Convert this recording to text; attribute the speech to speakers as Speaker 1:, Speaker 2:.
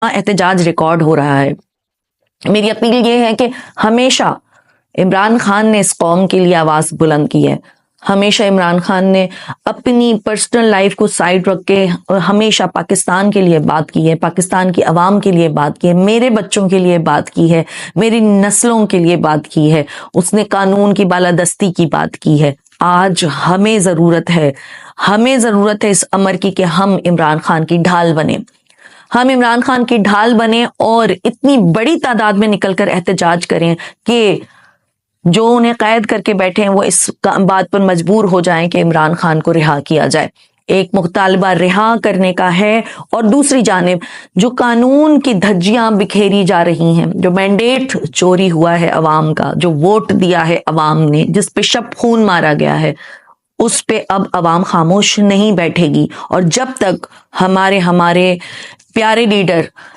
Speaker 1: احتجاج ریکارڈ ہو رہا ہے. میری اپیل یہ ہے کہ ہمیشہ عمران خان نے اس قوم کے لیے آواز بلند کی ہے. ہمیشہ عمران خان نے اپنی پرسنل لائف کو سائڈ رکھ کے ہمیشہ پاکستان کے لیے بات کی ہے، پاکستان کی عوام کے لیے بات کی ہے، میرے بچوں کے لیے بات کی ہے، میری نسلوں کے لیے بات کی ہے. اس نے قانون کی بالادستی کی بات کی ہے. آج ہمیں ضرورت ہے اس امر کی کہ ہم عمران خان کی ڈھال بنیں. ہم عمران خان کی ڈھال بنیں اور اتنی بڑی تعداد میں نکل کر احتجاج کریں کہ جو انہیں قید کر کے بیٹھے ہیں وہ اس بات پر مجبور ہو جائیں کہ عمران خان کو رہا کیا جائے. ایک مطالبہ رہا کرنے کا ہے، اور دوسری جانب جو قانون کی دھجیاں بکھیری جا رہی ہیں، جو مینڈیٹ چوری ہوا ہے عوام کا، جو ووٹ دیا ہے عوام نے، جس پہ شب خون مارا گیا ہے، اس پہ اب عوام خاموش نہیں بیٹھے گی. اور جب تک ہمارے پیارے لیڈر